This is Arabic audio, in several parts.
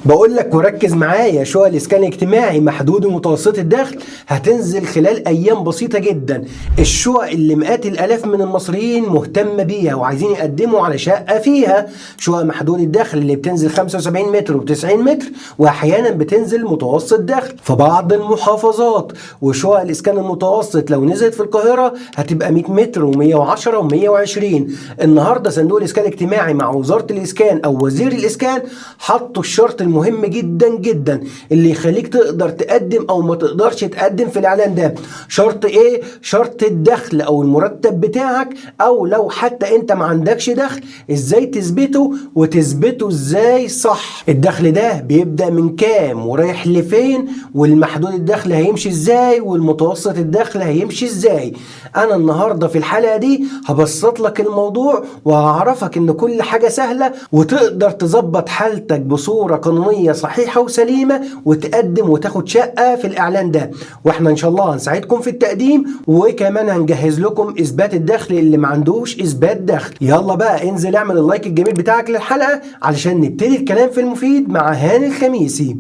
بقول لك وركز معايا، شقق الاسكان الاجتماعي محدود ومتوسط الدخل هتنزل خلال ايام بسيطه جدا. الشقق اللي مئات الالاف من المصريين مهتمه بيها وعايزين يقدموا على شقه فيها، شقق محدود الدخل اللي بتنزل 75 متر و90 متر، واحيانا بتنزل متوسط دخل في بعض المحافظات. وشقق الاسكان المتوسط لو نزلت في القاهره هتبقى 100 متر و110 و120. النهارده صندوق الاسكان الاجتماعي مع وزاره الاسكان او وزير الاسكان حطوا الشرط المهم جدا جدا اللي يخليك تقدر تقدم او ما تقدرش تقدم في الاعلان ده. شرط ايه؟ شرط الدخل او المرتب بتاعك، او لو حتى انت ما عندكش دخل ازاي تثبته، وتثبته ازاي صح. الدخل ده بيبدأ من كام ورايح لفين، والمحدود الدخل هيمشي ازاي، والمتوسط الدخل هيمشي ازاي. انا النهارده في الحلقه دي هبسط لك الموضوع وهعرفك ان كل حاجه سهله وتقدر تظبط حالتك بصوره قانونيه صحيحه وسليمه وتقدم وتاخد شقه في الاعلان ده. واحنا ان شاء الله هنساعدكم في التقديم، وكمان هنجهز لكم اثبات الدخل اللي ما عندوش اثبات دخل. يلا بقى انزل اعمل اللايك الجميل بتاعك للحلقه علشان نبتدي الكلام في المفيد مع هاني الخميسي.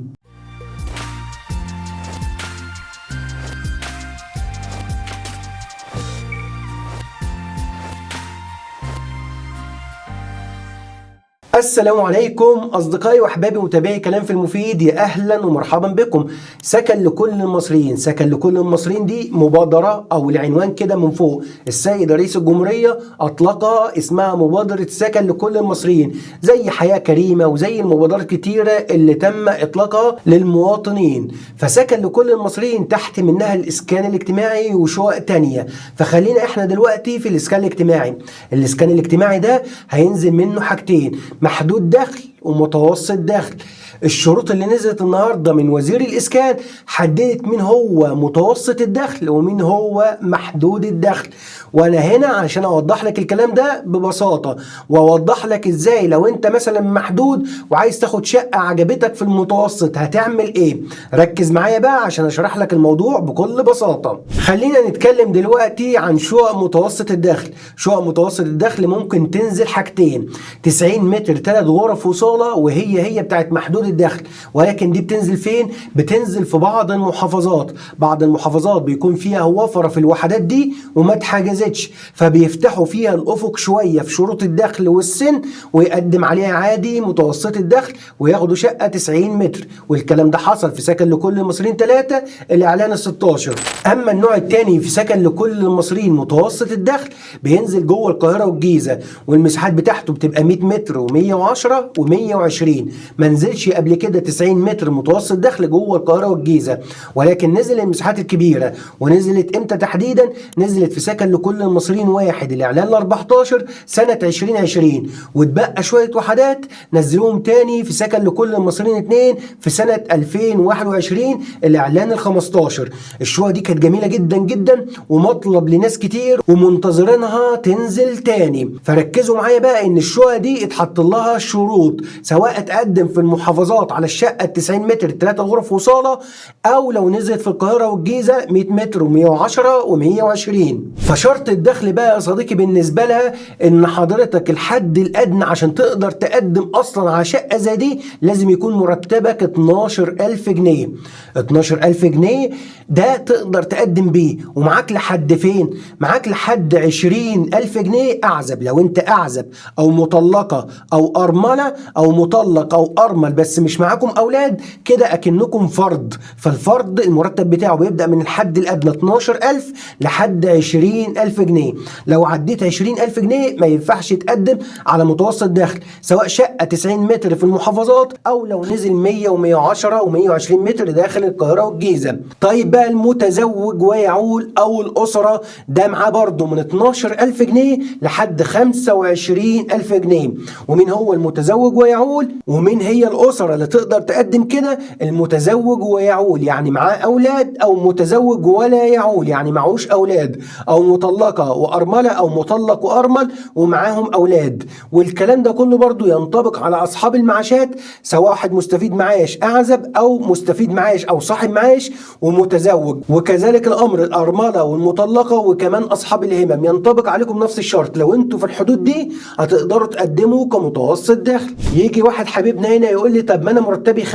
السلام عليكم أصدقائي وأحبابي متابعي كلام في المفيد، يا أهلا ومرحبا بكم. سكن لكل المصريين، سكن لكل المصريين دي مبادرة أو العنوان كده من فوق السيد رئيس الجمهورية أطلقها، اسمها مبادرة سكن لكل المصريين، زي حياة كريمة وزي المبادرات كتيرة اللي تم إطلاقها للمواطنين. فسكن لكل المصريين تحت منها الإسكان الاجتماعي وشقق تانية. فخلينا إحنا دلوقتي في الإسكان الاجتماعي. الإسكان الاجتماعي ده هينزل منه حاجتين: محدود دخل ومتوسط دخل. الشروط اللي نزلت النهارده من وزير الاسكان حددت مين هو متوسط الدخل ومين هو محدود الدخل. وانا هنا عشان اوضح لك الكلام ده ببساطه، واوضح لك ازاي لو انت مثلا محدود وعايز تاخد شقه عجبتك في المتوسط هتعمل ايه. ركز معايا بقى عشان اشرح لك الموضوع بكل بساطه. خلينا نتكلم دلوقتي عن شقق متوسط الدخل. شقق متوسط الدخل ممكن تنزل حاجتين: 90 متر 3 غرف وصاله، وهي بتاعت محدود الدخل. ولكن دي بتنزل فين؟ بتنزل في بعض المحافظات. بعض المحافظات بيكون فيها وفره في الوحدات دي وما اتحجزتش، فبيفتحوا فيها الافق شويه في شروط الدخل والسن ويقدم عليها عادي متوسط الدخل وياخدوا شقه 90 متر. والكلام ده حصل في سكن لكل المصريين 3 الاعلان 16. اما النوع الثاني في سكن لكل المصريين متوسط الدخل بينزل جوه القاهره والجيزه، والمساحات بتاعته بتبقى 100 متر و110 و120. ما نزلش قبل كده 90 متر متوسط دخل جوه القاهره والجيزه، ولكن نزل المساحات الكبيره. ونزلت امتى تحديدا؟ نزلت في سكن لكل المصريين 1 الاعلان 14 سنه 2020، واتبقى شويه وحدات نزلوهم تاني في سكن لكل المصريين 2 في سنه 2021 الاعلان 15. الشقق دي كانت جميله جدا جدا ومطلب لناس كتير ومنتظرينها تنزل تاني. فركزوا معايا بقى ان الشقق دي اتحط لها شروط، سواء اتقدم في المحافظات على الشقه 90 متر 3 غرف وصاله، او لو نزلت في القاهره والجيزه 100 متر و110 و120. فشرط الدخل بقى يا صديقي بالنسبه لها ان حضرتك الحد الادنى عشان تقدر تقدم اصلا على شقه زي دي لازم يكون مرتبك 12000 جنيه. 12000 جنيه ده تقدر تقدم بيه، ومعاك لحد فين؟ معاك لحد 20000 جنيه اعزب. لو انت اعزب او مطلقه او ارمله او مطلق او ارمل بس مش معاكم اولاد، كده اكنكم فرد. فالفرد المرتب بتاعه بيبدا من الحد الادنى 12000 لحد 20000 جنيه. لو عديت 20000 جنيه ما ينفعش تقدم على متوسط دخل، سواء شقه 90 متر في المحافظات او لو نزل 100 و110 و120 متر داخل القاهره والجيزه. طيب بقى المتزوج ويعول او الاسره ده معاه برضه من 12000 جنيه لحد 25000 جنيه. ومين هو المتزوج ويعول ومين هي الاسره اللي تقدر تقدم كده؟ المتزوج ويعول يعني معاه اولاد، او متزوج ولا يعول يعني معهوش اولاد، او مطلقه وارمله او مطلق وارمل ومعاهم اولاد. والكلام ده كله برضو ينطبق على اصحاب المعاشات، سواء واحد مستفيد معاش اعزب او مستفيد معاش او صاحب معاش ومتزوج. وكذلك الامر الارمله والمطلقه وكمان اصحاب الهمم ينطبق عليكم نفس الشرط. لو انتوا في الحدود دي هتقدروا تقدموا كمتوسط دخل. يجي واحد حبيبنا هنا يقول لي طب ما انا مرتبي 5-6000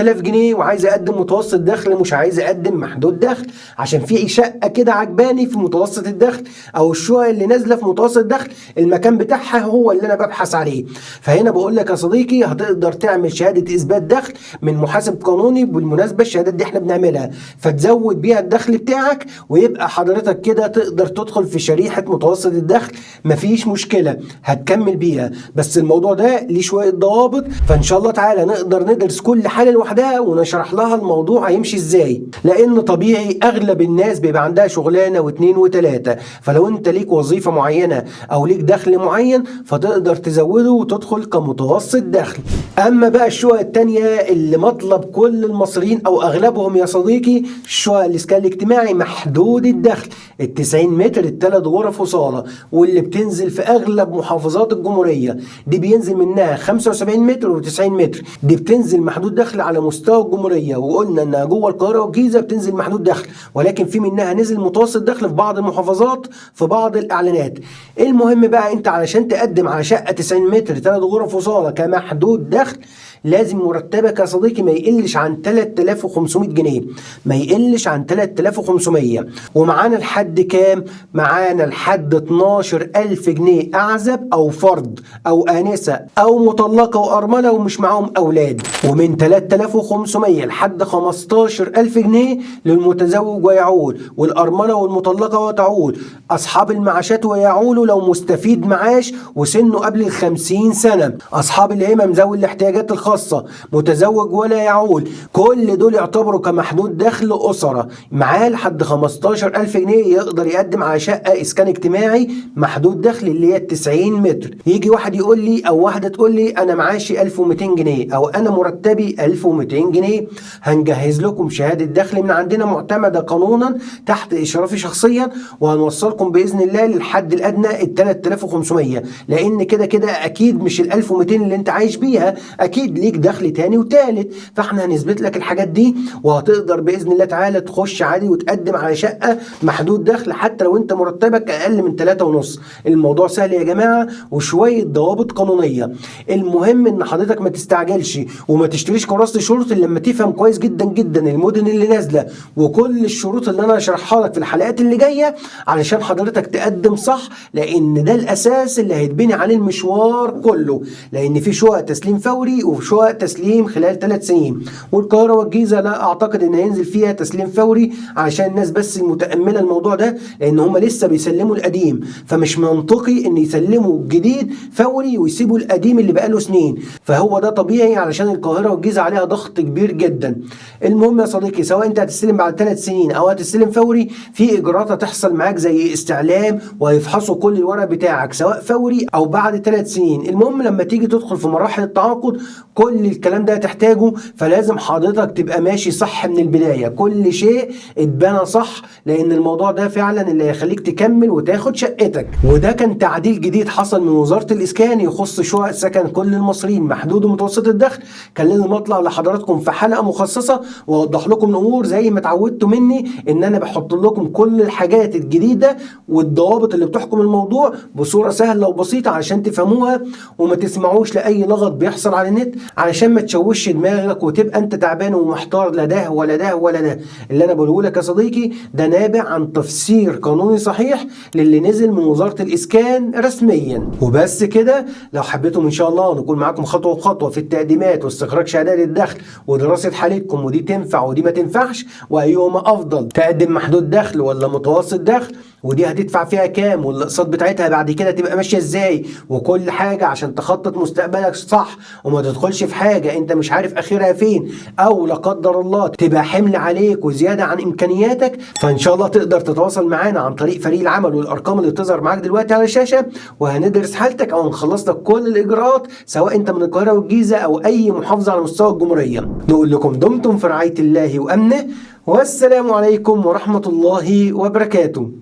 جنيه وعايز اقدم متوسط دخل، مش عايز اقدم محدود دخل، عشان في شقه كده عجباني في متوسط الدخل، او الشقه اللي نازله في متوسط الدخل المكان بتاعها هو اللي انا ببحث عليه. فهنا بقول لك يا صديقي هتقدر تعمل شهاده اثبات دخل من محاسب قانوني. بالمناسبه الشهادات دي احنا بنعملها فتزود بيها الدخل بتاعك، ويبقى حضرتك كده تقدر تدخل في شريحه متوسط الدخل، مفيش مشكله هتكمل بيها. بس الموضوع ده ليه شويه ضوابط، فان شاء الله تعالى نقدر ندرس كل حاله لوحدها ونشرح لها الموضوع هيمشي ازاي. لان طبيعي اغلب الناس بيبقى عندها شغلانه واثنين وثلاثه، فلو انت ليك وظيفه معينه او ليك دخل معين فتقدر تزوده وتدخل كمتوسط دخل. اما بقى الشقق التانية اللي مطلب كل المصريين او اغلبهم يا صديقي، الشقق الاسكان الاجتماعي محدود الدخل، ال90 متر ال3 غرف وصاله، واللي بتنزل في اغلب محافظات الجمهوريه. دي بينزل منها 75 متر و90 متر، دي بتنزل محدود دخل على مستوى الجمهوريه. وقلنا انها جوه القاهره والجيزه بتنزل محدود دخل، ولكن في منها نزل متوسط دخل في بعض المحافظات في بعض الاعلانات. المهم بقى انت علشان تقدم على شقه 90 متر 3 غرف وصاله كمحدود دخل، لازم مرتبك يا صديقي ما يقلش عن 3500 جنيه، ما يقلش عن 3500. ومعانا لحد كام؟ معانا لحد 12000 جنيه أعزب أو فرد أو آنسة أو مطلقة وأرملة ومش معاهم أولاد، ومن 3500 لحد 15000 جنيه للمتزوج ويعول، والأرملة والمطلقة وتعول، أصحاب المعاشات ويعولوا لو مستفيد معاش وسنه قبل 50 سنة، أصحاب الهمم ذوي الاحتياجات الخاصة، متزوج ولا يعول، كل دول يعتبروا كمحدود دخل أسرة. معاه لحد 15000 جنيه يقدر يقدم على شقة إسكان اجتماعي محدود دخل اللي هي 90 متر. يجي واحد يقول لي أو واحدة تقول لي أنا معاشي 1200 جنيه أو أنا مرتبي 1200 جنيه، هنجهز لكم شهادة دخل من عندنا معتمدة قانونا تحت إشرافي شخصيا، وهنوصلكم بإذن الله للحد الأدنى ال 3500، لأن كده كده أكيد مش ال 1200 اللي أنت عايش بيها، أكيد ليك دخل تاني وتالت، فاحنا هنثبت لك الحاجات دي وهتقدر باذن الله تعالى تخش عادي وتقدم على شقه محدود دخل حتى لو انت مرتبك اقل من 3.5. الموضوع سهل يا جماعه وشويه ضوابط قانونيه. المهم ان حضرتك ما تستعجلش وما تشتريش كراسه شروط الا لما تفهم كويس جدا جدا المدن اللي نازله وكل الشروط اللي انا هشرحها لك في الحلقات اللي جايه علشان حضرتك تقدم صح، لان ده الاساس اللي هيتبني عليه المشوار كله. لان في شقق تسليم فوري وشقق تسليم خلال 3 سنين، والقاهره والجيزه لا اعتقد ان هينزل فيها تسليم فوري علشان الناس بس المتامله الموضوع ده، لان هم لسه بيسلموا القديم، فمش منطقي ان يسلموا الجديد فوري ويسيبوا القديم اللي بقاله سنين، فهو ده طبيعي علشان القاهره والجيزه عليها ضغط كبير جدا. المهم يا صديقي سواء انت هتستلم بعد 3 سنين او هتستلم فوري، في اجراءات هتحصل معاك زي استعلام وهيفحصوا كل الورق بتاعك سواء فوري او بعد 3 سنين. المهم لما تيجي تدخل في مراحل التعاقد كل الكلام ده هتحتاجه، فلازم حضرتك تبقى ماشي صح من البداية، كل شيء اتبنى صح، لان الموضوع ده فعلا اللي هيخليك تكمل وتاخد شقتك. وده كان تعديل جديد حصل من وزارة الاسكان يخص شقق سكن كل المصريين محدود ومتوسط الدخل. كان لازم اطلع لحضراتكم في حلقة مخصصة واوضح لكم الامور زي ما اتعودتوا مني ان انا بحط لكم كل الحاجات الجديدة والضوابط اللي بتحكم الموضوع بصورة سهلة وبسيطة عشان تفهموها وما تسمعوش لأي لغط بيحصل على النت، علشان ما تشوش دماغك وتبقى انت تعبان ومحتار لا ده ولا ده ولا ده. اللي انا بقوله لك يا صديقي ده نابع عن تفسير قانوني صحيح للي نزل من وزارة الاسكان رسميا. وبس كده، لو حبيتم ان شاء الله نكون معاكم خطوة بخطوة في التقديمات واستخراج شهادات الدخل ودراسة حالتكم ودي تنفع ودي ما تنفعش وايهما افضل، تقدم محدود دخل ولا متوسط دخل، ودي هتدفع فيها كام والاقساط بتاعتها بعد كده تبقى ماشيه ازاي، وكل حاجه عشان تخطط مستقبلك صح وما تدخلش في حاجه انت مش عارف اخرها فين، او لا قدر الله تبقى حمل عليك وزياده عن امكانياتك. فان شاء الله تقدر تتواصل معانا عن طريق فريق العمل والارقام اللي بتظهر معاك دلوقتي على الشاشه، وهندرس حالتك او نخلص لك كل الاجراءات سواء انت من القاهره والجيزه او اي محافظه على مستوى الجمهوريه. نقول لكم دمتم في رعايه الله وامنه، والسلام عليكم ورحمه الله وبركاته.